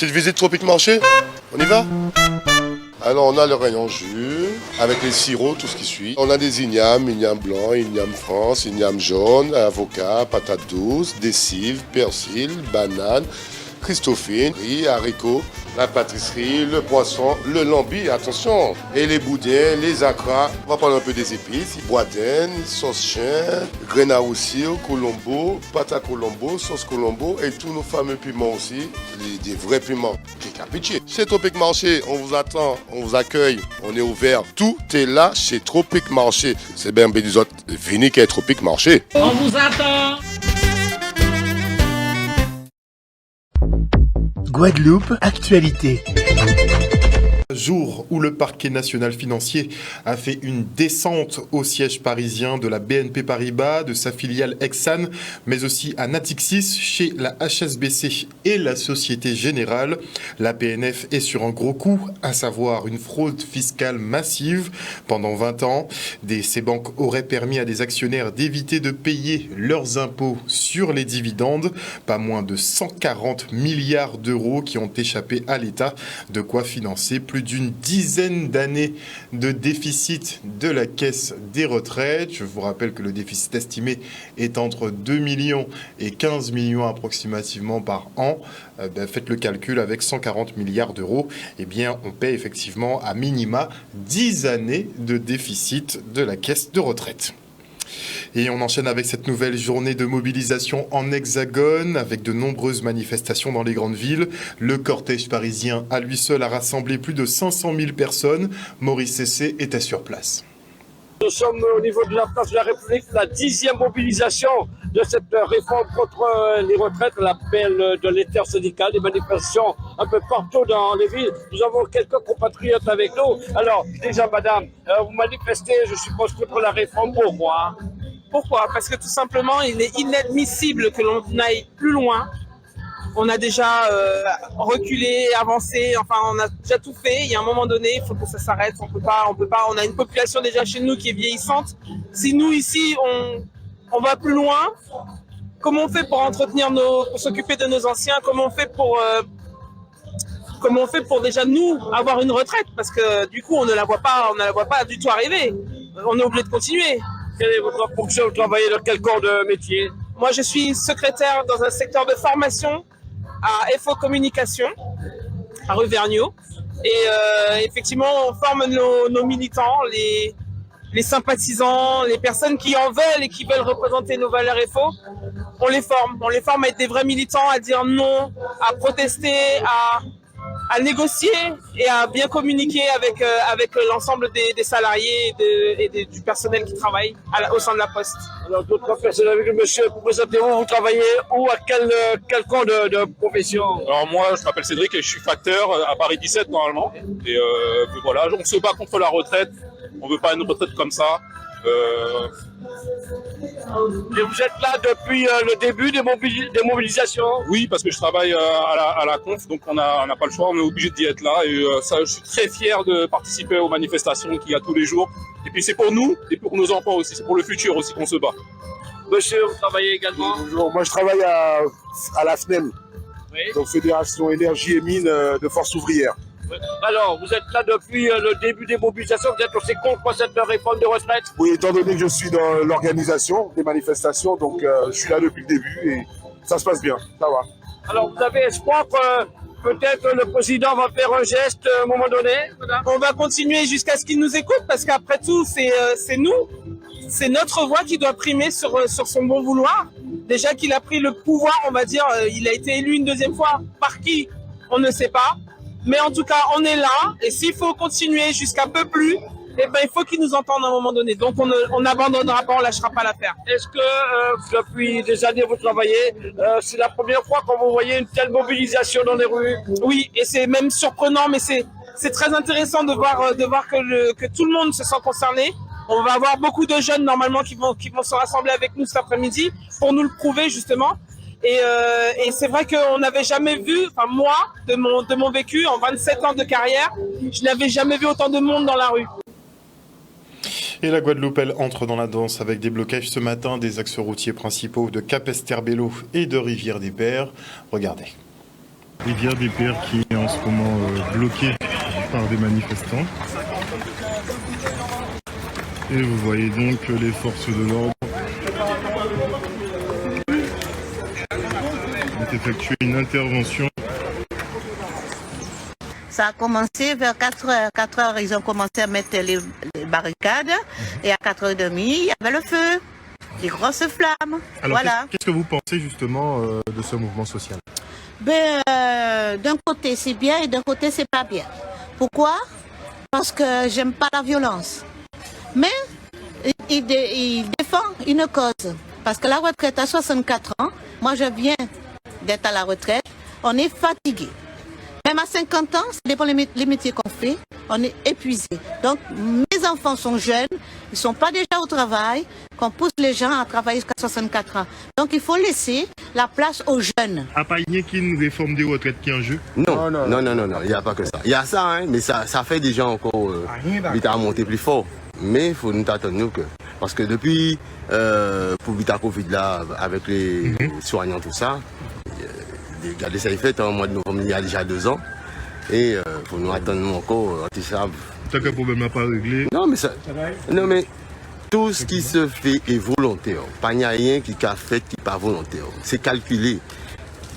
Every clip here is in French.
Petite visite Tropique Marché, on y va? Alors on a le rayon jus, avec les sirops, tout ce qui suit. On a des ignames blanc, igname France, igname jaune, avocat, patates douces, des cives, persil, bananes, christophine, riz, haricots, la pâtisserie, le poisson, le lambi, attention, et les boudins, les acras. On va prendre un peu des épices, boudin, sauce chien, graines à roussir, colombo, pâte à colombo, sauce colombo et tous nos fameux piments aussi, des vrais piments. Pitié. Chez Tropique Marché, on vous attend, on vous accueille, on est ouvert. Tout est là chez Tropique Marché. C'est bien des autres, venez qu'à Tropique Marché. On vous attend. Guadeloupe, actualité. Jour où le parquet national financier a fait une descente au siège parisien de la BNP Paribas, de sa filiale Exane, mais aussi à Natixis, chez la HSBC et la Société Générale. La PNF est sur un gros coup, à savoir une fraude fiscale massive. Pendant 20 ans, ces banques auraient permis à des actionnaires d'éviter de payer leurs impôts sur les dividendes. Pas moins de 140 milliards d'euros qui ont échappé à l'État, de quoi financer plus d'une dizaine d'années de déficit de la caisse des retraites. Je vous rappelle que le déficit estimé est entre 2 millions et 15 millions approximativement par an. Faites le calcul avec 140 milliards d'euros. Eh bien, on paie effectivement à minima 10 années de déficit de la caisse de retraite. Et on enchaîne avec cette nouvelle journée de mobilisation en Hexagone, avec de nombreuses manifestations dans les grandes villes. Le cortège parisien, à lui seul, a rassemblé plus de 500 000 personnes. Maurice Cessé était sur place. Nous sommes au niveau de la place de la République, la 10e mobilisation de cette réforme contre les retraites, l'appel de l'intersyndical, des manifestations un peu partout dans les villes. Nous avons quelques compatriotes avec nous. Alors, déjà, madame, vous manifestez, je suppose, contre la réforme. Pourquoi ? Pourquoi ? Parce que tout simplement, il est inadmissible que l'on aille plus loin. On a déjà reculé, avancé, enfin on a déjà tout fait. Il y a un moment donné, il faut que ça s'arrête. On peut pas. On a une population déjà chez nous qui est vieillissante. Si nous ici on va plus loin, comment on fait pour pour s'occuper de nos anciens ? Comment on fait pour déjà nous avoir une retraite ? Parce que du coup on ne la voit pas du tout arriver. On est obligé de continuer. Quelle est votre fonction ? Vous travaillez dans quel corps de métier ? Moi, je suis secrétaire dans un secteur de formation à FO Communication, à rue Vergniaud. Et effectivement, on forme nos militants, les sympathisants, les personnes qui en veulent et qui veulent représenter nos valeurs FO. On les forme à être des vrais militants, à dire non, à protester, à négocier et à bien communiquer avec l'ensemble des salariés et du personnel qui travaille au sein de la Poste. Alors, d'autres personnes avec le monsieur, présentez-vous, vous travaillez où, à quel camp de profession ? Alors moi, je m'appelle Cédric et je suis facteur à Paris 17 normalement. Et voilà, on se bat contre la retraite. On veut pas une retraite comme ça. Et vous êtes là depuis le début des mobilisations ? Oui, parce que je travaille à la conf, donc on n'a pas le choix, on est obligé d'y être là. Et ça, je suis très fier de participer aux manifestations qu'il y a tous les jours. Et puis c'est pour nous et pour nos enfants aussi, c'est pour le futur aussi qu'on se bat. Monsieur, vous travaillez également ? Bonjour, moi je travaille à la FNEM, Oui. donc Fédération Énergie et Mines de Force Ouvrière. Alors, vous êtes là depuis le début des mobilisations, vous êtes aussi contre cette réforme de retraite ? Oui, étant donné que je suis dans l'organisation des manifestations, donc je suis là depuis le début et ça se passe bien, ça va. Alors, vous avez espoir que peut-être le président va faire un geste à un moment donné ? On va continuer jusqu'à ce qu'il nous écoute parce qu'après tout, c'est nous. C'est notre voix qui doit primer sur son bon vouloir. Déjà qu'il a pris le pouvoir, on va dire, il a été élu une deuxième fois. Par qui ? On ne sait pas. Mais en tout cas, on est là. Et s'il faut continuer jusqu'à peu plus, eh ben, il faut qu'ils nous entendent à un moment donné. Donc, on n'abandonnera pas, on lâchera pas l'affaire. Est-ce que depuis des années vous travaillez, c'est la première fois que vous voyez une telle mobilisation dans les rues ? Oui, et c'est même surprenant, mais c'est très intéressant de voir que tout le monde se sent concerné. On va avoir beaucoup de jeunes normalement qui vont se rassembler avec nous cet après-midi pour nous le prouver justement. Et c'est vrai qu'on n'avait jamais vu, enfin moi, de mon vécu, en 27 ans de carrière, je n'avais jamais vu autant de monde dans la rue. Et la Guadeloupe, elle entre dans la danse avec des blocages ce matin des axes routiers principaux de Cap-Esterbello et de Rivière-des-Pères. Regardez. Rivière des Pères qui est en ce moment bloquée par des manifestants. Et vous voyez donc les forces de l'ordre ont effectué une intervention. Ça a commencé vers 4h. 4h, ils ont commencé à mettre les barricades. Et à 4h30, il y avait le feu. Des grosses flammes. Alors, voilà. qu'est-ce que vous pensez justement de ce mouvement social? D'un côté, c'est bien et d'un côté, c'est pas bien. Pourquoi? Parce que j'aime pas la violence. Mais il défend une cause. Parce que la retraite à 64 ans, moi je viens d'être à la retraite, on est fatigué. Même à 50 ans, ça dépend les métiers qu'on fait, on est épuisé. Donc mes enfants sont jeunes, ils ne sont pas déjà au travail, qu'on pousse les gens à travailler jusqu'à 64 ans. Donc il faut laisser la place aux jeunes. À pas y qu'une réforme des retraites qui est en jeu? Non, il n'y a pas que ça. Il y a ça, hein, mais ça fait déjà encore l'État à monter plus fort. Mais il faut nous attendre que. Parce que depuis, pour l'état Covid là, avec les soignants, tout ça, regardez, ça est fait en mois de novembre, il y a déjà 2 ans. Et il faut nous attendre encore, Tant que le problème n'a pas réglé. Non, mais tout ce qui se fait est volontaire. Pas n'y a rien qui a fait qui n'est pas volontaire. C'est calculé.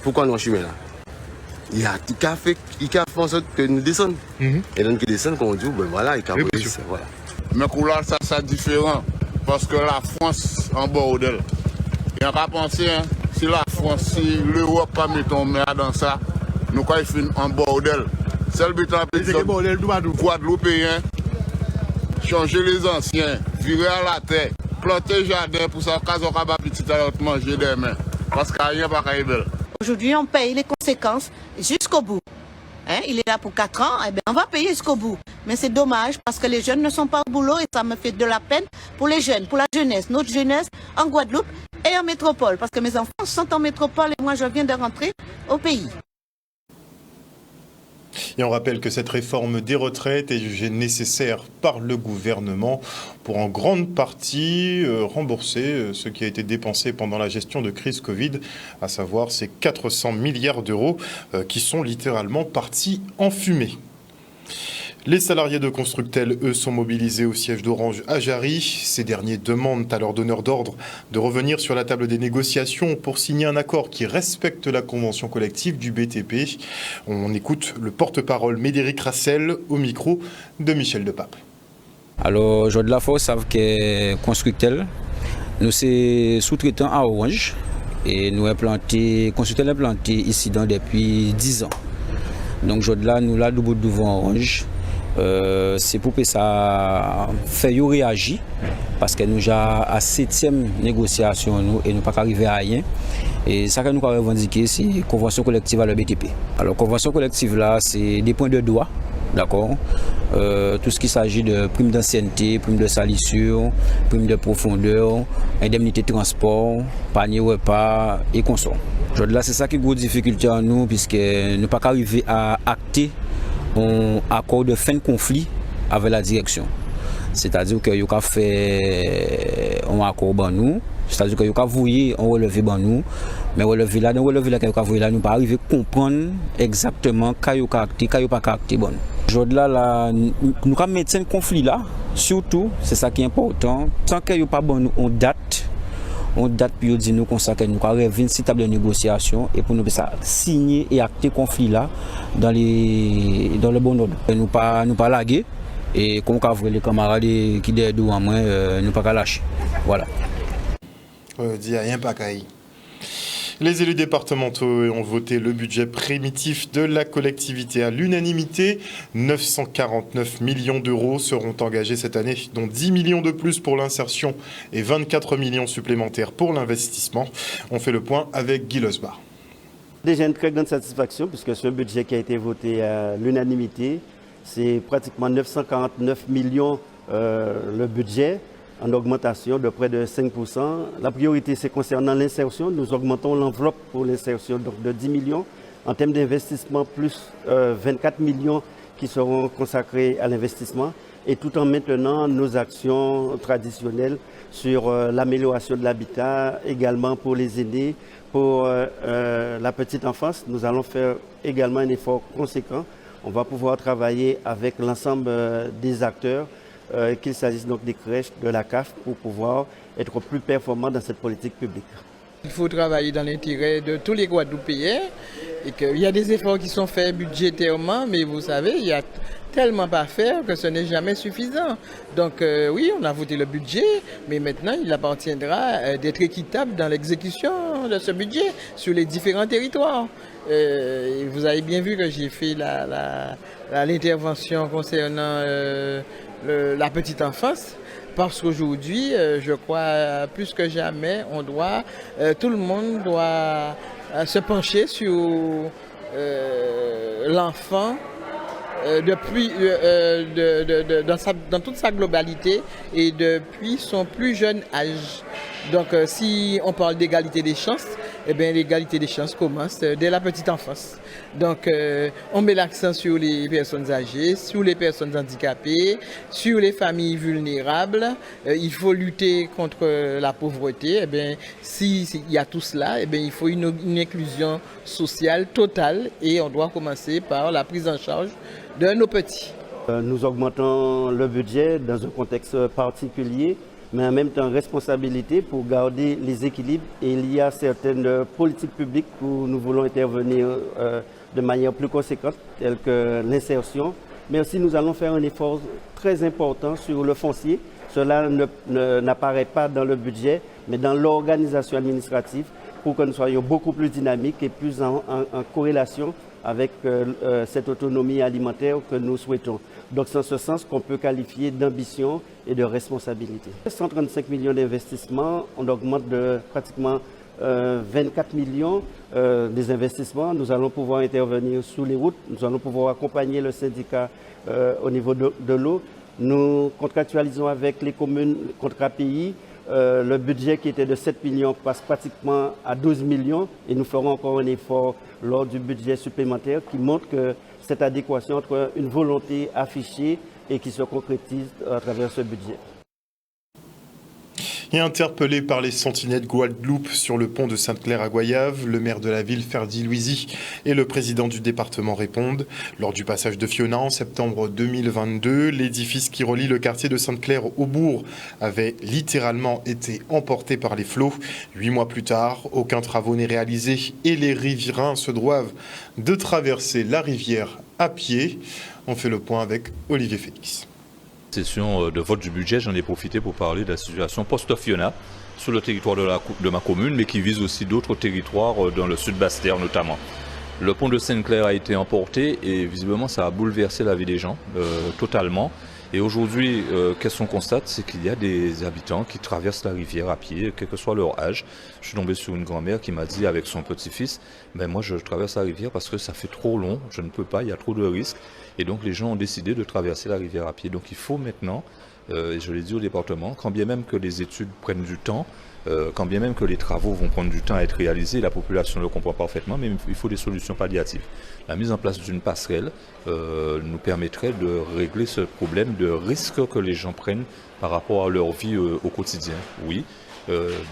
Pourquoi nous en chemin là? Il y a qui a fait en sorte que nous descendons. Et donc qui descendent, quand on dit, ben voilà, il y a voilà. Mais là, ça c'est différent. Parce que la France en bordel. Il n'y a pas pensé, hein, si la France, si l'Europe pas mettons main dans ça, nous quand il finit en bordel. C'est le but en pays, Guadeloupéen, changer les anciens, virer à la terre, planter le jardin pour ça, quand on va pas petit à l'autre manger des mains. Parce qu'il n'y a rien pas belle. Aujourd'hui, on paye les conséquences jusqu'au bout. Hein, il est là pour 4 ans, eh bien, on va payer jusqu'au bout. Mais c'est dommage parce que les jeunes ne sont pas au boulot et ça me fait de la peine pour les jeunes, pour la jeunesse, notre jeunesse en Guadeloupe et en métropole. Parce que mes enfants sont en métropole et moi je viens de rentrer au pays. Et on rappelle que cette réforme des retraites est jugée nécessaire par le gouvernement pour en grande partie rembourser ce qui a été dépensé pendant la gestion de crise Covid, à savoir ces 400 milliards d'euros qui sont littéralement partis en fumée. Les salariés de Constructel, eux, sont mobilisés au siège d'Orange à Jarry. Ces derniers demandent à leur donneur d'ordre de revenir sur la table des négociations pour signer un accord qui respecte la convention collective du BTP. On écoute le porte-parole Médéric Rassel au micro de Michel Depape. Alors, je de la fois, savent que Constructel, nous sommes sous-traitants à Orange et nous Constructel est implanté ici depuis 10 ans. Donc, je de là, nous là, devant Orange. C'est pour que ça fait réagir parce que nous avons à 7e négociation nous, et nous pas arrivé à rien. Et ça que nous avons revendiqué, c'est la convention collective à la BTP. Alors, convention collective là, c'est des points de droit, d'accord. Tout ce qui s'agit de prime d'ancienneté, prime de salissure, prime de profondeur, indemnité de transport, panier repas et consomme. Là, c'est ça qui est une grosse difficulté à nous, puisque nous ne pas arriver à acter un accord de fin de conflit avec la direction. C'est-à-dire que nous avons fait un accord avec nous, c'est-à-dire que nous avons voulu un relevé avec nous, mais relevé là, nous n'avons pas arrivé à comprendre exactement quand nous avons pas acté. Aujourd'hui, nous avons mis un conflit là, surtout, c'est ça qui est important, tant que nous n'avons pas bon, on date pour dire nous que nous avons une table de négociation et pour nous signer et acter le conflit là dans le bon ordre. Nous pas laguer et comme les camarades qui derrière nous nous pas lâcher. Voilà. Rien pas caï. Les élus départementaux ont voté le budget primitif de la collectivité à l'unanimité. 949 millions d'euros seront engagés cette année, dont 10 millions de plus pour l'insertion et 24 millions supplémentaires pour l'investissement. On fait le point avec Guy Losbar. Déjà une très grande satisfaction puisque ce budget qui a été voté à l'unanimité, c'est pratiquement 949 millions le budget, en augmentation de près de 5%. La priorité, c'est concernant l'insertion. Nous augmentons l'enveloppe pour l'insertion de 10 millions. En termes d'investissement, plus 24 millions qui seront consacrés à l'investissement. et tout en maintenant nos actions traditionnelles sur l'amélioration de l'habitat, également pour les aînés, pour la petite enfance. Nous allons faire également un effort conséquent. On va pouvoir travailler avec l'ensemble des acteurs, qu'il s'agisse donc des crèches, de la CAF, pour pouvoir être plus performants dans cette politique publique. Il faut travailler dans l'intérêt de tous les Guadeloupéens et qu'il y a des efforts qui sont faits budgétairement, mais vous savez, il y a tellement à faire que ce n'est jamais suffisant. Donc oui, on a voté le budget, mais maintenant il appartiendra d'être équitable dans l'exécution de ce budget sur les différents territoires. Vous avez bien vu que j'ai fait l'intervention concernant la petite enfance. Parce qu'aujourd'hui, je crois, plus que jamais, tout le monde doit se pencher sur l'enfant dans toute sa globalité et depuis son plus jeune âge. Donc, si on parle d'égalité des chances, eh bien, l'égalité des chances commence dès la petite enfance. Donc, on met l'accent sur les personnes âgées, sur les personnes handicapées, sur les familles vulnérables. Il faut lutter contre la pauvreté. Eh bien, s'il y a tout cela, eh bien, il faut une inclusion sociale totale et on doit commencer par la prise en charge de nos petits. Nous augmentons le budget dans un contexte particulier, mais en même temps responsabilité pour garder les équilibres. Et il y a certaines politiques publiques où nous voulons intervenir de manière plus conséquente, telles que l'insertion. Mais aussi nous allons faire un effort très important sur le foncier. Cela n'apparaît pas dans le budget, mais dans l'organisation administrative pour que nous soyons beaucoup plus dynamiques et plus en corrélation avec cette autonomie alimentaire que nous souhaitons. Donc c'est en ce sens qu'on peut qualifier d'ambition et de responsabilité. 135 millions d'investissements, on augmente de pratiquement 24 millions des investissements. Nous allons pouvoir intervenir sous les routes, nous allons pouvoir accompagner le syndicat au niveau de l'eau. Nous contractualisons avec les communes contrat pays. Le budget qui était de 7 millions passe pratiquement à 12 millions et nous ferons encore un effort lors du budget supplémentaire qui montre que cette adéquation entre une volonté affichée et qui se concrétise à travers ce budget. Et interpellé par les sentinelles de Guadeloupe sur le pont de Sainte-Claire à Goyave, le maire de la ville, Ferdi Louisi, et le président du département répondent. Lors du passage de Fiona en septembre 2022, l'édifice qui relie le quartier de Sainte-Claire au bourg avait littéralement été emporté par les flots. 8 mois plus tard, aucun travaux n'est réalisé et les riverains se doivent de traverser la rivière à pied. On fait le point avec Olivier Félix. Session de vote du budget, j'en ai profité pour parler de la situation post-Fiona sur le territoire de ma commune, mais qui vise aussi d'autres territoires dans le sud Basse-Terre notamment. Le pont de Sainte-Claire a été emporté et visiblement ça a bouleversé la vie des gens totalement. Et aujourd'hui, qu'est-ce qu'on constate? C'est qu'il y a des habitants qui traversent la rivière à pied, quel que soit leur âge. Je suis tombé sur une grand-mère qui m'a dit avec son petit-fils, ben moi je traverse la rivière parce que ça fait trop long, je ne peux pas, il y a trop de risques. Et donc les gens ont décidé de traverser la rivière à pied. Donc il faut maintenant, et je l'ai dit au département, quand bien même que les études prennent du temps, quand bien même que les travaux vont prendre du temps à être réalisés, la population le comprend parfaitement, mais il faut des solutions palliatives. La mise en place d'une passerelle nous permettrait de régler ce problème de risque que les gens prennent par rapport à leur vie au quotidien. Oui,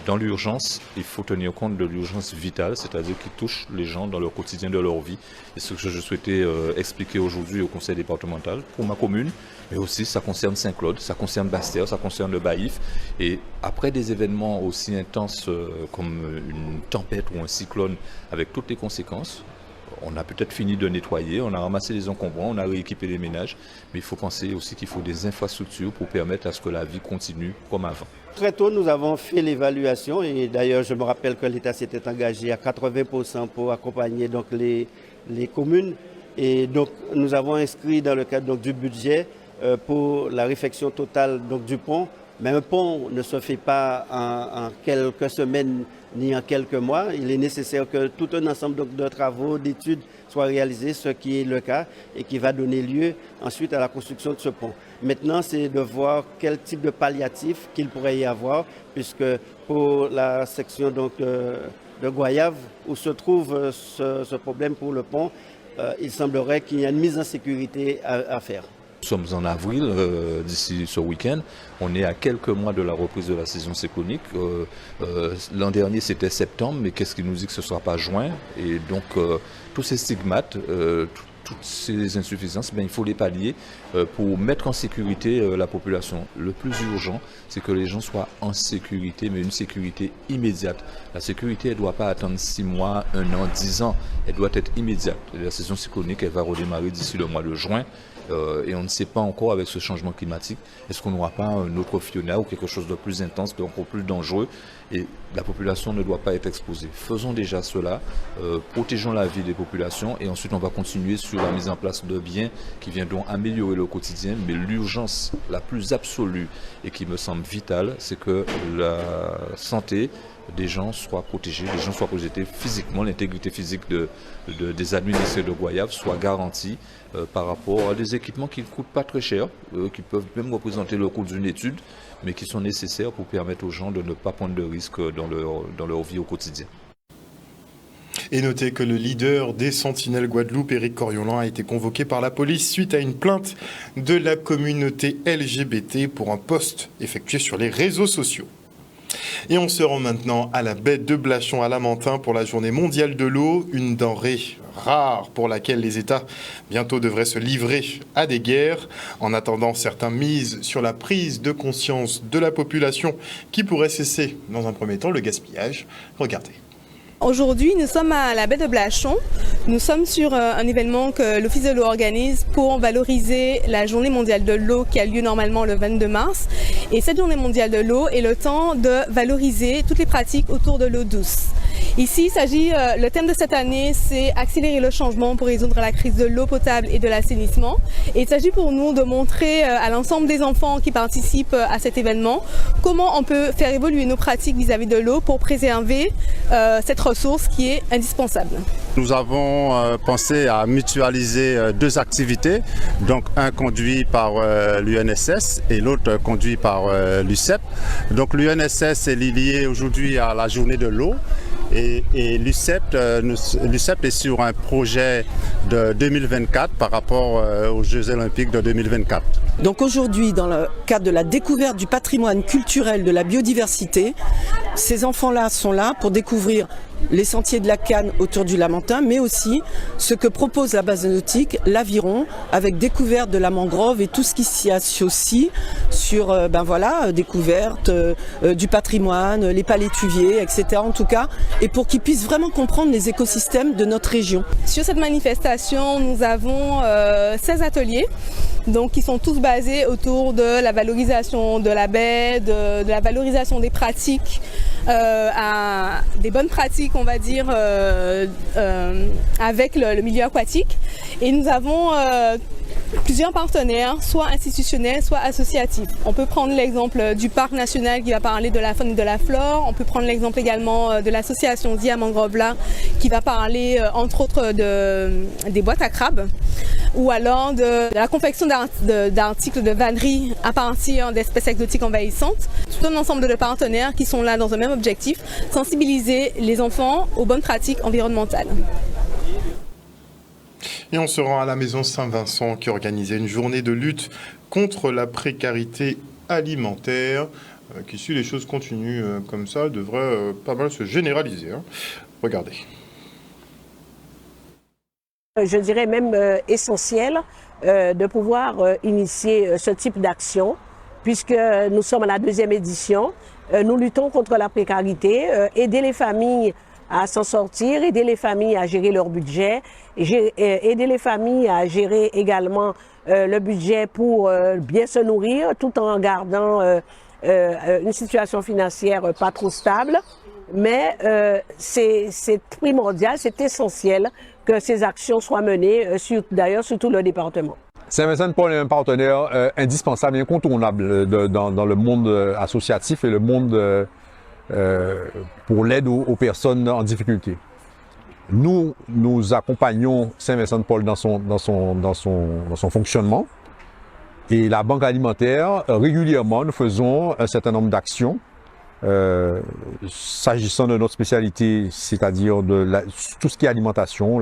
dans l'urgence, il faut tenir compte de l'urgence vitale, c'est-à-dire qui touche les gens dans leur quotidien de leur vie. Et ce que je souhaitais expliquer aujourd'hui au conseil départemental pour ma commune, mais aussi ça concerne Saint-Claude, ça concerne Basse-Terre, ça concerne le Baïf. Et après des événements aussi intenses comme une tempête ou un cyclone avec toutes les conséquences, on a peut-être fini de nettoyer, on a ramassé les encombrants, on a rééquipé les ménages, mais il faut penser aussi qu'il faut des infrastructures pour permettre à ce que la vie continue comme avant. Très tôt, nous avons fait l'évaluation et d'ailleurs, je me rappelle que l'État s'était engagé à 80% pour accompagner donc, les communes. Et donc, nous avons inscrit dans le cadre donc, du budget pour la réfection totale donc, du pont. Mais un pont ne se fait pas en quelques semaines ni en quelques mois. Il est nécessaire que tout un ensemble donc, de travaux, d'études soient réalisés, ce qui est le cas et qui va donner lieu ensuite à la construction de ce pont. Maintenant, c'est de voir quel type de palliatif qu'il pourrait y avoir, puisque pour la section donc, de Goyave, où se trouve ce problème pour le pont, il semblerait qu'il y ait une mise en sécurité à faire. sommes en avril, d'ici ce week-end. On est à quelques mois de la reprise de la saison cyclonique. L'an dernier, c'était septembre, mais qu'est-ce qui nous dit que ce ne sera pas juin? Et donc, tous ces stigmates, toutes ces insuffisances, il faut les pallier pour mettre en sécurité la population. Le plus urgent, c'est que les gens soient en sécurité, mais une sécurité immédiate. La sécurité, elle ne doit pas attendre 6 mois, 1 an, 10 ans. Elle doit être immédiate. La saison cyclonique, elle va redémarrer d'ici le mois de juin. Et on ne sait pas encore avec ce changement climatique, est-ce qu'on n'aura pas un autre Fiona ou quelque chose de plus intense, encore plus dangereux, et la population ne doit pas être exposée. Faisons déjà cela, protégeons la vie des populations et ensuite on va continuer sur la mise en place de biens qui viendront améliorer le quotidien, mais l'urgence la plus absolue et qui me semble vitale, c'est que la santé des gens soient protégés, les gens soient protégés physiquement, l'intégrité physique des administrés de Goyave soit garantie par rapport à des équipements qui ne coûtent pas très cher, qui peuvent même représenter le coût d'une étude, mais qui sont nécessaires pour permettre aux gens de ne pas prendre de risques dans leur vie au quotidien. Et notez que le leader des Sentinelles Guadeloupe, Éric Coriolan, a été convoqué par la police suite à une plainte de la communauté LGBT pour un post effectué sur les réseaux sociaux. Et on se rend maintenant à la baie de Blachon à Lamentin pour la journée mondiale de l'eau, une denrée rare pour laquelle les États bientôt devraient se livrer à des guerres. En attendant, certains misent sur la prise de conscience de la population qui pourrait cesser dans un premier temps le gaspillage. Regardez. Aujourd'hui, nous sommes à la baie de Blachon. Nous sommes sur un événement que l'Office de l'eau organise pour valoriser la journée mondiale de l'eau qui a lieu normalement le 22 mars. Et cette journée mondiale de l'eau est le temps de valoriser toutes les pratiques autour de l'eau douce. Ici, le thème de cette année, c'est accélérer le changement pour résoudre la crise de l'eau potable et de l'assainissement. Et il s'agit pour nous de montrer à l'ensemble des enfants qui participent à cet événement comment on peut faire évoluer nos pratiques vis-à-vis de l'eau pour préserver cette ressource qui est indispensable. Nous avons pensé à mutualiser 2 activités, donc un conduit par l'UNSS et l'autre conduit par l'UCEP. Donc l'UNSS est lié aujourd'hui à la journée de l'eau. Et l'UCEP est sur un projet de 2024 par rapport aux Jeux Olympiques de 2024. Donc aujourd'hui, dans le cadre de la découverte du patrimoine culturel de la biodiversité, ces enfants-là sont là pour découvrir les sentiers de la Canne autour du Lamentin, mais aussi ce que propose la base nautique, l'Aviron, avec découverte de la mangrove et tout ce qui s'y associe sur découverte du patrimoine, les palétuviers, etc. en tout cas, et pour qu'ils puissent vraiment comprendre les écosystèmes de notre région. Sur cette manifestation, nous avons 16 ateliers, donc qui sont tous basés autour de la valorisation de la baie, de la valorisation des pratiques, des bonnes pratiques, on va dire, avec le milieu aquatique. Et nous avons plusieurs partenaires, soit institutionnels, soit associatifs. On peut prendre l'exemple du parc national qui va parler de la faune et de la flore. On peut prendre l'exemple également de l'association Dia Mangrovla qui va parler entre autres des boîtes à crabes, ou alors de la confection d'articles de vannerie à partir d'espèces exotiques envahissantes. Tout un ensemble de partenaires qui sont là dans un même objectif, sensibiliser les enfants aux bonnes pratiques environnementales. Et on se rend à la maison Saint-Vincent qui organisait une journée de lutte contre la précarité alimentaire, qui, si les choses continuent comme ça, devrait pas mal se généraliser. Regardez. Je dirais même essentiel de pouvoir initier ce type d'action, puisque nous sommes à la 2e édition. Nous luttons contre la précarité, aider les familles à s'en sortir, aider les familles à gérer leur budget, aider les familles à gérer également le budget pour bien se nourrir, tout en gardant une situation financière pas trop stable. Mais c'est primordial, c'est essentiel que ces actions soient menées, d'ailleurs sur tout le département. Saint-Vincent-de-Paul est un partenaire indispensable, incontournable dans le monde associatif et le monde pour l'aide aux personnes en difficulté. Nous accompagnons Saint-Vincent-de-Paul dans son fonctionnement, et la Banque alimentaire, régulièrement, nous faisons un certain nombre d'actions s'agissant de notre spécialité, c'est-à-dire tout ce qui est alimentation,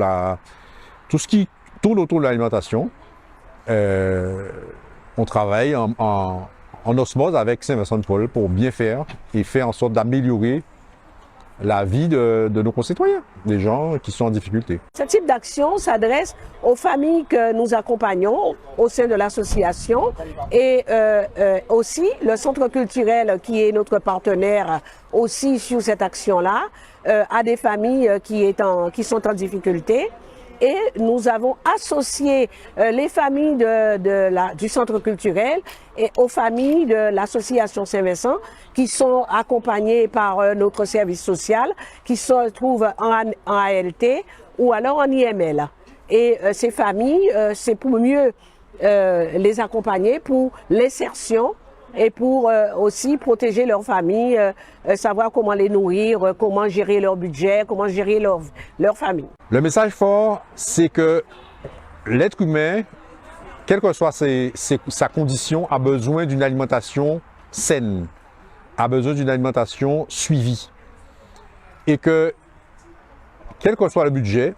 tout ce qui tourne autour de l'alimentation, on travaille en osmose avec Saint-Vincent-de-Paul pour bien faire et faire en sorte d'améliorer la vie de nos concitoyens, des gens qui sont en difficulté. Ce type d'action s'adresse aux familles que nous accompagnons au sein de l'association et aussi le centre culturel qui est notre partenaire aussi sur cette action-là à des familles qui sont en difficulté. Et nous avons associé les familles du centre culturel et aux familles de l'association Saint-Vincent qui sont accompagnées par notre service social, qui se trouvent en ALT ou alors en IML. Et ces familles, c'est pour mieux les accompagner pour l'insertion et pour aussi protéger leurs familles, savoir comment les nourrir, comment gérer leur budget, comment gérer leur famille. Le message fort, c'est que l'être humain, quelle que soit sa condition, a besoin d'une alimentation saine, a besoin d'une alimentation suivie. Et que, quel que soit le budget,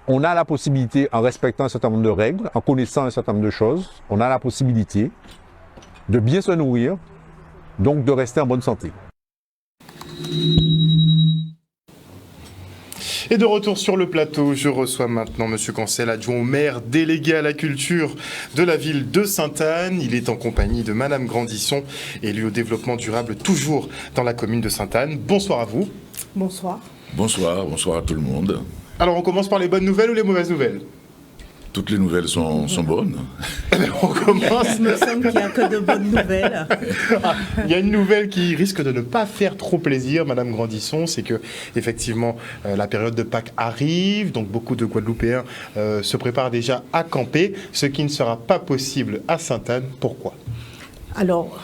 on a la possibilité, en respectant un certain nombre de règles, en connaissant un certain nombre de choses, on a la possibilité de bien se nourrir, donc de rester en bonne santé. Et de retour sur le plateau, je reçois maintenant M. Cancel, adjoint au maire, délégué à la culture de la ville de Sainte-Anne. Il est en compagnie de Madame Grandisson, élue au développement durable, toujours dans la commune de Sainte-Anne. Bonsoir à vous. Bonsoir. Bonsoir à tout le monde. Alors on commence par les bonnes nouvelles ou les mauvaises nouvelles? Toutes les nouvelles sont bonnes. On commence. Il me semble qu'il n'y a que de bonnes nouvelles. Il y a une nouvelle qui risque de ne pas faire trop plaisir, Madame Grandisson, c'est que effectivement la période de Pâques arrive, donc beaucoup de Guadeloupéens se préparent déjà à camper, ce qui ne sera pas possible à Sainte-Anne. Pourquoi? Alors,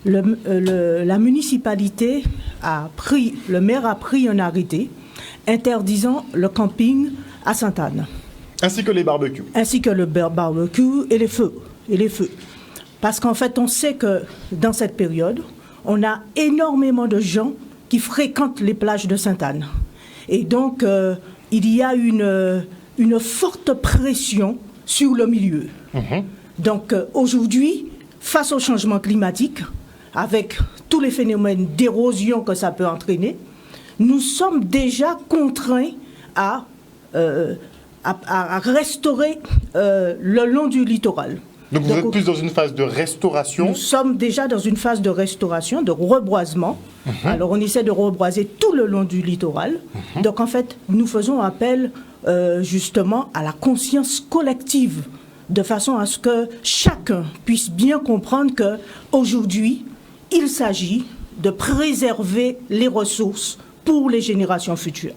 la municipalité le maire a pris un arrêté interdisant le camping à Sainte-Anne. Ainsi que les barbecues. Ainsi que le barbecue et les feux. Parce qu'en fait, on sait que dans cette période, on a énormément de gens qui fréquentent les plages de Sainte-Anne. Et donc, il y a une forte pression sur le milieu. Donc, aujourd'hui, face au changement climatique, avec tous les phénomènes d'érosion que ça peut entraîner, nous sommes déjà contraints à restaurer le long du littoral. Donc vous êtes plus dans une phase de restauration? Nous sommes déjà dans une phase de restauration, de reboisement. Alors on essaie de reboiser tout le long du littoral. Donc en fait, nous faisons appel justement à la conscience collective, de façon à ce que chacun puisse bien comprendre qu'aujourd'hui, il s'agit de préserver les ressources pour les générations futures.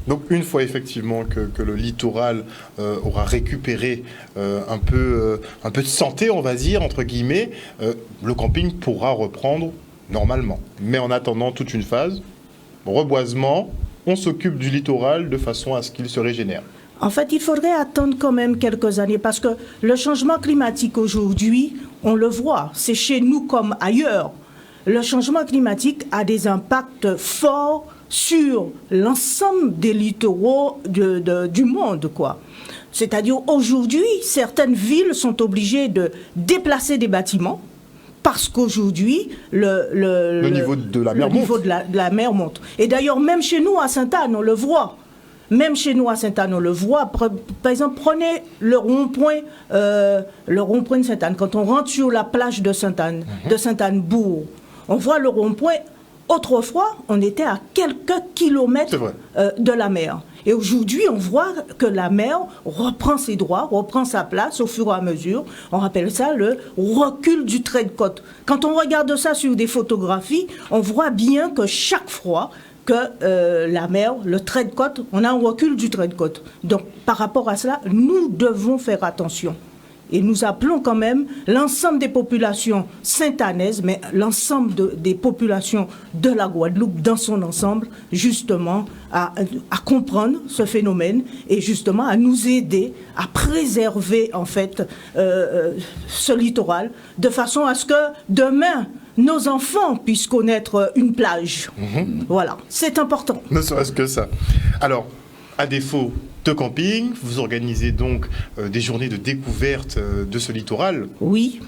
Donc une fois effectivement que le littoral aura récupéré un peu de santé, on va dire, entre guillemets, le camping pourra reprendre normalement. Mais en attendant toute une phase, reboisement, on s'occupe du littoral de façon à ce qu'il se régénère. En fait, il faudrait attendre quand même quelques années parce que le changement climatique aujourd'hui, on le voit, c'est chez nous comme ailleurs. Le changement climatique a des impacts forts sur l'ensemble des littoraux du monde, quoi. C'est-à-dire aujourd'hui, certaines villes sont obligées de déplacer des bâtiments parce qu'aujourd'hui, le niveau de la mer monte. Et d'ailleurs, même chez nous à Sainte-Anne, on le voit. Même chez nous à Sainte-Anne, on le voit. Par exemple, prenez le rond-point de Sainte-Anne. Quand on rentre sur la plage de Sainte-Anne, de Sainte-Anne-Bourg, on voit le rond-point. Autrefois, on était à quelques kilomètres de la mer. Et aujourd'hui, on voit que la mer reprend ses droits, reprend sa place au fur et à mesure. On rappelle ça le recul du trait de côte. Quand on regarde ça sur des photographies, on voit bien que chaque fois que la mer, le trait de côte, on a un recul du trait de côte. Donc, par rapport à cela, nous devons faire attention. Et nous appelons quand même l'ensemble des populations sainte-annaises, mais l'ensemble des populations de la Guadeloupe dans son ensemble, justement, à comprendre ce phénomène et justement à nous aider à préserver, en fait, ce littoral, de façon à ce que demain, nos enfants puissent connaître une plage. Voilà, c'est important. Ne serait-ce que ça. Alors, à défaut de camping. Vous organisez donc des journées de découverte de ce littoral. Oui.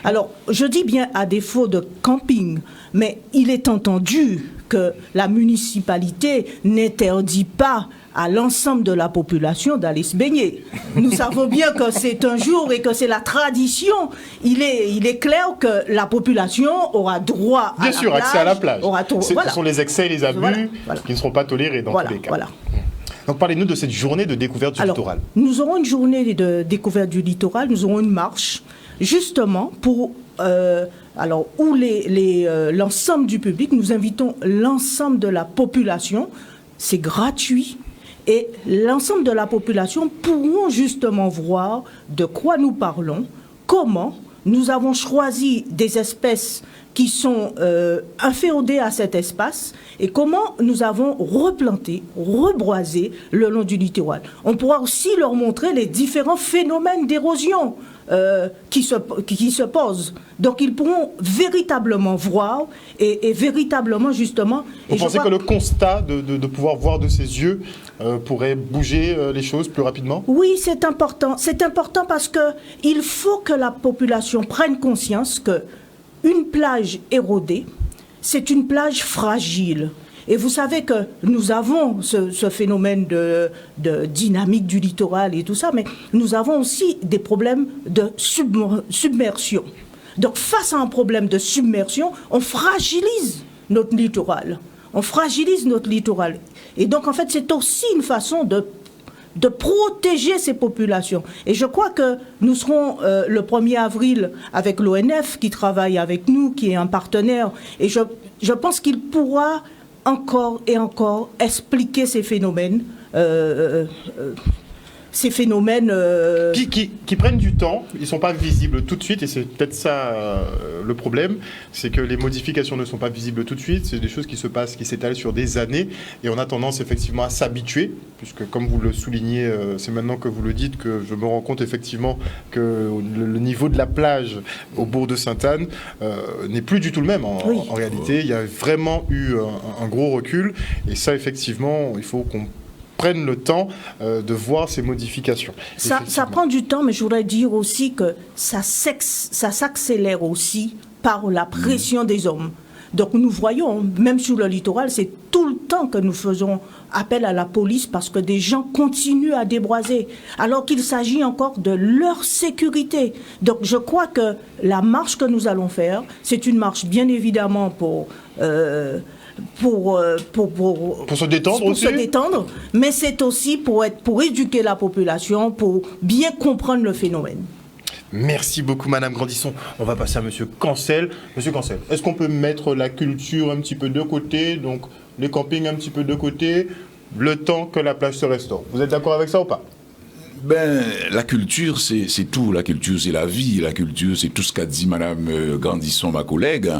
Alors, je dis bien à défaut de camping, mais il est entendu que la municipalité n'interdit pas à l'ensemble de la population d'aller se baigner. Nous savons bien que c'est un jour et que c'est la tradition. Il est clair que la population aura droit à bien sûr, accès à la plage. Voilà. Ce sont les excès et les abus qui ne seront pas tolérés dans tous les cas. Voilà. Donc parlez-nous de cette journée de découverte du littoral. Nous aurons une journée de découverte du littoral, nous aurons une marche, justement pour... où l'ensemble du public, nous invitons l'ensemble de la population, c'est gratuit, et l'ensemble de la population pourront justement voir de quoi nous parlons, comment nous avons choisi des espèces qui sont inféodées à cet espace et comment nous avons replanté, reboisé le long du littoral. On pourra aussi leur montrer les différents phénomènes d'érosion qui se posent. Donc ils pourront véritablement voir et véritablement justement... Vous pensez que le constat de pouvoir voir de ses yeux pourrait bouger les choses plus rapidement? Oui, c'est important. C'est important parce qu'il faut que la population prenne conscience que une plage érodée, c'est une plage fragile. Et vous savez que nous avons ce phénomène de dynamique du littoral et tout ça, mais nous avons aussi des problèmes de submersion. Donc face à un problème de submersion, on fragilise notre littoral. On fragilise notre littoral. Et donc en fait, c'est aussi une façon de protéger ces populations. Et je crois que nous serons le 1er avril avec l'ONF qui travaille avec nous, qui est un partenaire. Et je pense qu'il pourra encore et encore expliquer ces phénomènes. Qui prennent du temps, ils ne sont pas visibles tout de suite, et c'est peut-être ça le problème, c'est que les modifications ne sont pas visibles tout de suite, c'est des choses qui se passent, qui s'étalent sur des années, et on a tendance effectivement à s'habituer, puisque comme vous le soulignez, c'est maintenant que vous le dites que je me rends compte effectivement que le niveau de la plage au bourg de Sainte-Anne n'est plus du tout le même en réalité. Il y a vraiment eu un gros recul, et ça effectivement, il faut qu'on prennent le temps de voir ces modifications. Ça prend du temps, mais je voudrais dire aussi que ça s'accélère aussi par la pression des hommes. Donc nous voyons, même sur le littoral, c'est tout le temps que nous faisons appel à la police parce que des gens continuent à déboiser, alors qu'il s'agit encore de leur sécurité. Donc je crois que la marche que nous allons faire, c'est une marche bien évidemment pour se détendre aussi. Se détendre, mais c'est aussi pour éduquer la population, pour bien comprendre le phénomène. Merci beaucoup, Madame Grandisson. On va passer à Monsieur Cancel. Monsieur Cancel, est-ce qu'on peut mettre la culture un petit peu de côté, donc les campings un petit peu de côté, le temps que la plage se restaure? Vous êtes d'accord avec ça ou pas? La culture, c'est tout. La culture, c'est la vie. La culture, c'est tout ce qu'a dit Madame Grandisson, ma collègue.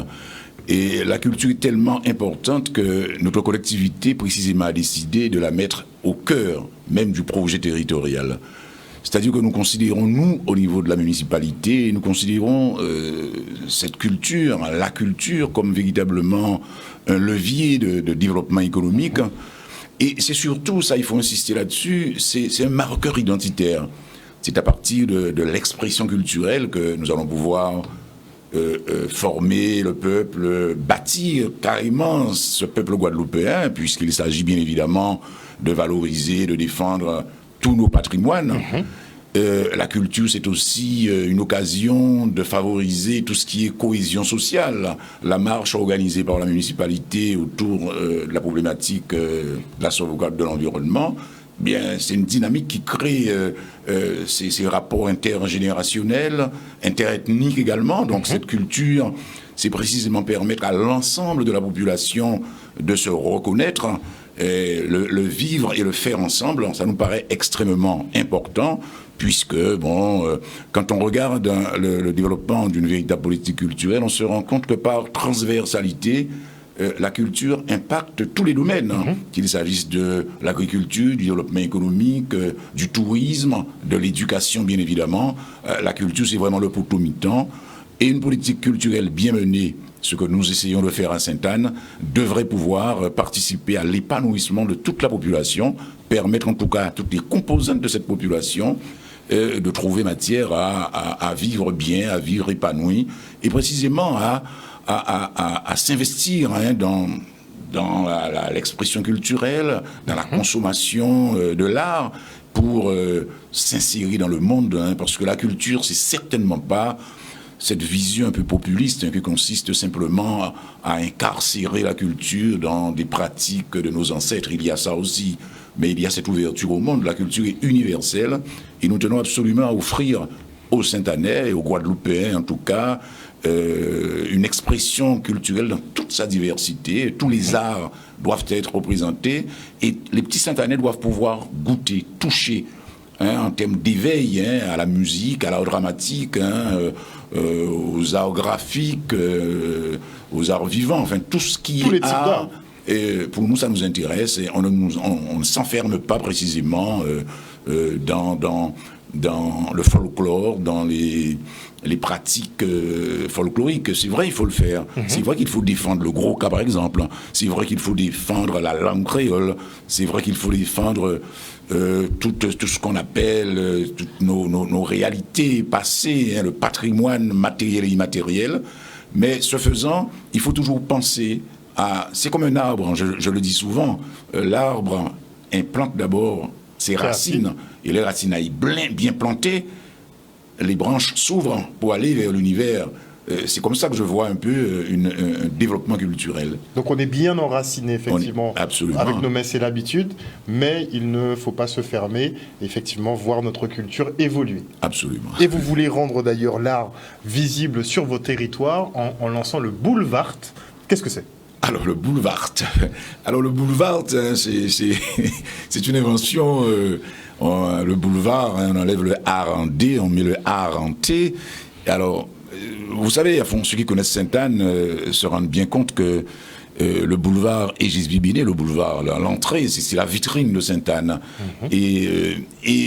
Et la culture est tellement importante que notre collectivité, précisément, a décidé de la mettre au cœur même du projet territorial. C'est-à-dire que nous considérons, nous, au niveau de la municipalité, nous considérons cette culture, la culture, comme véritablement un levier de développement économique. Et c'est surtout, ça il faut insister là-dessus, c'est un marqueur identitaire. C'est à partir de l'expression culturelle que nous allons pouvoir former le peuple, bâtir carrément ce peuple guadeloupéen, puisqu'il s'agit bien évidemment de valoriser, de défendre tous nos patrimoines. La culture, c'est aussi une occasion de favoriser tout ce qui est cohésion sociale. La marche organisée par la municipalité autour de la problématique de la sauvegarde de l'environnement, bien, c'est une dynamique qui crée ces rapports intergénérationnels, interethniques également. Donc cette culture, c'est précisément permettre à l'ensemble de la population de se reconnaître, le vivre et le faire ensemble. Ça nous paraît extrêmement important, puisque, quand on regarde le développement d'une véritable politique culturelle, on se rend compte que par transversalité, la culture impacte tous les domaines, qu'il s'agisse de l'agriculture, du développement économique, du tourisme, de l'éducation bien évidemment. La culture, c'est vraiment le potomitan. Et une politique culturelle bien menée ce que nous essayons de faire à Sainte-Anne, devrait pouvoir participer à l'épanouissement de toute la population, permettre en tout cas à toutes les composantes de cette population de trouver matière à vivre bien, à vivre épanoui, et précisément à s'investir dans l'expression culturelle, dans la consommation de l'art, pour s'insérer dans le monde, parce que la culture, c'est certainement pas cette vision un peu populiste qui consiste simplement à incarcérer la culture dans des pratiques de nos ancêtres. Il y a ça aussi, mais il y a cette ouverture au monde. La culture est universelle et nous tenons absolument à offrir aux Saint-Anais et aux Guadeloupéens en tout cas une expression culturelle dans toute sa diversité. Tous les arts doivent être représentés et les petits Saint-Anais doivent pouvoir goûter, toucher en termes d'éveil à la musique, à l'art dramatique, aux arts graphiques, aux arts vivants, enfin tout ce qui est art. Et pour nous, ça nous intéresse et on ne s'enferme pas précisément dans le folklore, dans les pratiques folkloriques. C'est vrai, il faut le faire. C'est vrai qu'il faut défendre le gros cas, par exemple. C'est vrai qu'il faut défendre la langue créole. C'est vrai qu'il faut défendre tout ce qu'on appelle toutes nos réalités passées, le patrimoine matériel et immatériel. Mais ce faisant, il faut toujours penser à... C'est comme un arbre, je le dis souvent. L'arbre implante d'abord ses racines. Et les racines bien plantées, les branches s'ouvrent pour aller vers l'univers. C'est comme ça que je vois un peu un développement culturel. Donc on est bien enraciné, effectivement, avec nos messes et l'habitude, mais il ne faut pas se fermer, effectivement, voir notre culture évoluer. Absolument. Et vous voulez rendre d'ailleurs l'art visible sur vos territoires en lançant le boulevard. Qu'est-ce que c'est ? Alors le boulevard, c'est une invention... le boulevard, on enlève le R en D, on met le R en T. Alors, vous savez, à fond, ceux qui connaissent Sainte-Anne se rendent bien compte que le boulevard Égis Bibiné, le boulevard, l'entrée, c'est la vitrine de Sainte-Anne. Et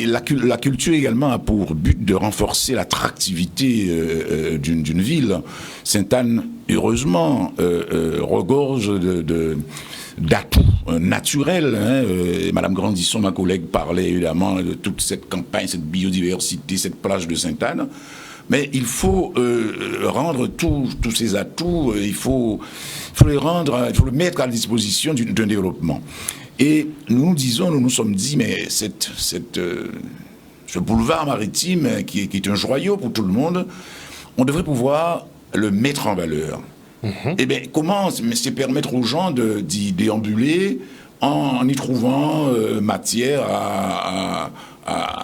la culture également a pour but de renforcer l'attractivité d'une ville. Sainte-Anne, heureusement, regorge d'atouts naturels. Madame Grandisson, ma collègue, parlait évidemment de toute cette campagne, cette biodiversité, cette plage de Sainte-Anne. Mais il faut rendre tous ces atouts, il faut les mettre à la disposition d'un développement. Et nous nous sommes dit, mais ce boulevard maritime qui est un joyau pour tout le monde, on devrait pouvoir le mettre en valeur. Eh bien, comment c'est permettre aux gens d'y déambuler en y trouvant matière à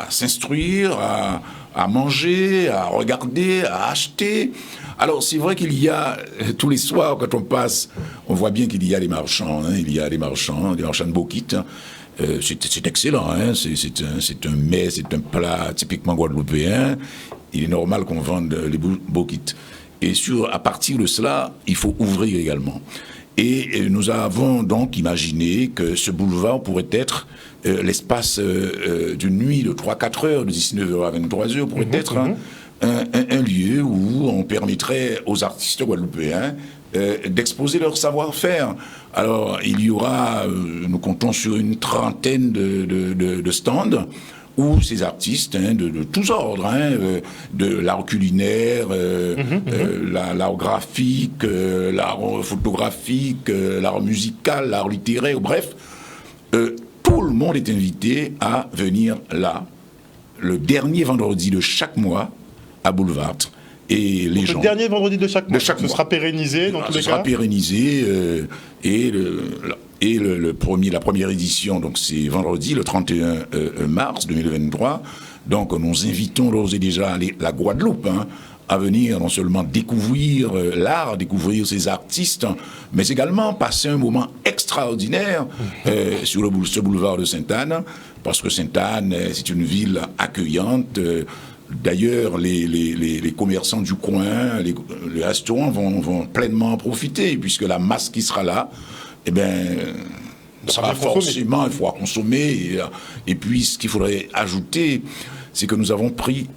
s'instruire, à manger, à regarder, à acheter. Alors, c'est vrai qu'il y a, tous les soirs, quand on passe, on voit bien qu'il y a des marchands. Il y a des marchands de bauxite. C'est excellent. C'est un mets, c'est un plat typiquement guadeloupéen. Il est normal qu'on vende les bauxites. Et à partir de cela, il faut ouvrir également. Et nous avons donc imaginé que ce boulevard pourrait être l'espace d'une nuit de 3-4 heures, de 19h à 23h, pourrait être un lieu où on permettrait aux artistes guadeloupéens d'exposer leur savoir-faire. Alors, il y aura, nous comptons sur une trentaine de stands où ces artistes de tous ordres, de l'art culinaire, l'art graphique, l'art photographique, l'art musical, l'art littéraire, bref, tout le monde est invité à venir là, le dernier vendredi de chaque mois, à Boulevard. Et les gens... Le dernier vendredi de chaque mois, ce sera pérennisé dans tous les cas. Ce sera pérennisé la première édition, donc c'est vendredi, le 31 mars 2023. Donc nous invitons d'ores et déjà la Guadeloupe à venir non seulement découvrir l'art, découvrir ses artistes, mais également passer un moment extraordinaire sur ce boulevard de Sainte-Anne, parce que Sainte-Anne, c'est une ville accueillante. D'ailleurs, les commerçants du coin, les restaurants vont pleinement en profiter, puisque la masse qui sera là, eh bien, sera forcément, il faudra consommer. Et puis, ce qu'il faudrait ajouter, c'est que nous avons pris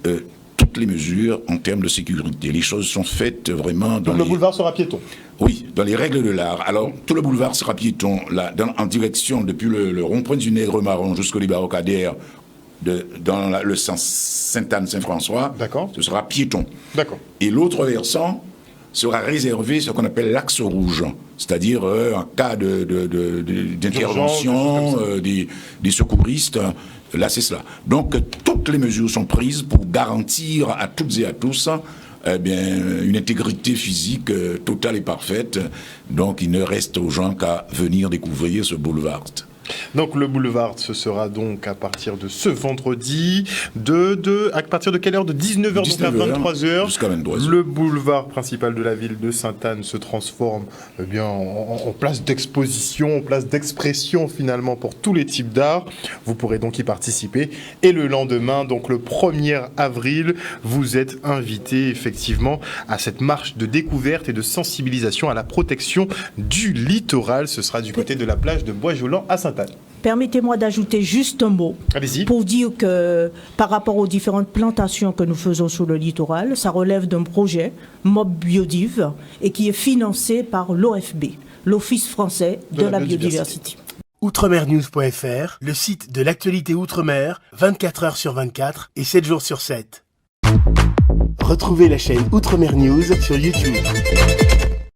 toutes toutes les mesures en termes de sécurité. Les choses sont faites vraiment dans Donc le boulevard sera piéton. Oui, dans les règles de l'art. Alors, tout le boulevard sera piéton, là, en direction depuis le rond-point du Nègre Marron jusqu'au débarcadère dans le sens Sainte-Anne-Saint-François. D'accord. Ce sera piéton. D'accord. Et l'autre versant sera réservé ce qu'on appelle l'axe rouge, c'est-à-dire en cas d'intervention des secouristes. Là, c'est cela. Donc, toutes les mesures sont prises pour garantir à toutes et à tous une intégrité physique totale et parfaite. Donc, il ne reste aux gens qu'à venir découvrir ce boulevard. Donc le boulevard, ce sera donc à partir de ce vendredi, à partir de quelle heure? De 19h donc à 23h. Jusqu'à 23h. Le boulevard principal de la ville de Sainte-Anne se transforme en place d'exposition, en place d'expression finalement pour tous les types d'art. Vous pourrez donc y participer. Et le lendemain, donc le 1er avril, vous êtes invité effectivement à cette marche de découverte et de sensibilisation à la protection du littoral. Ce sera du côté de la plage de Bois-Jolant à Sainte-Anne. Permettez-moi d'ajouter juste un mot. Allez-y. Pour dire que par rapport aux différentes plantations que nous faisons sur le littoral, ça relève d'un projet MOB Biodiv et qui est financé par l'OFB, l'Office français de la biodiversité. Outremernews.fr, le site de l'actualité outre-mer, 24 heures sur 24 et 7 jours sur 7. Retrouvez la chaîne Outremer News sur YouTube.